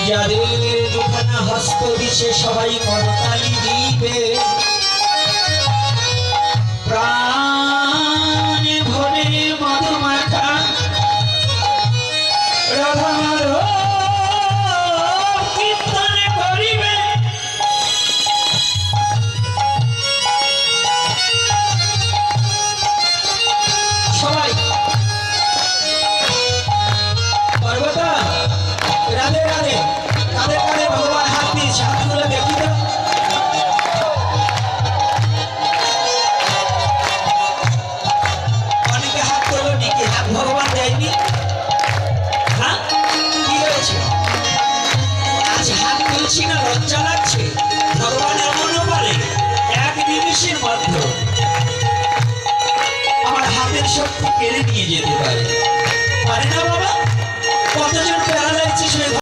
যাদের দুখানা হস্ত দিছে সবাই করতালি দিবে, প্রাণে ভরে মধুমাখা রাধার কীর্তন করিবে। সবাই পার্বতা রাধে রাধে, কাঁধে কাঁধে ভগবান হাত দিয়েছে, হাতগুলো দেখি তো। অনেকে হাত তোলো নাকি, হাত ভগবান দেয়নি? হ্যাঁ কি হয়েছে? আজ হাত তুলছি না লজ্জা লাগছে? ভগবানের মনে পারে এক নিমিষের মধ্যে আমার হাতের শক্তি কেড়ে নিয়ে যেতে পারে। পারে না বাবা? কতজন প্যারালাইসিস হয়ে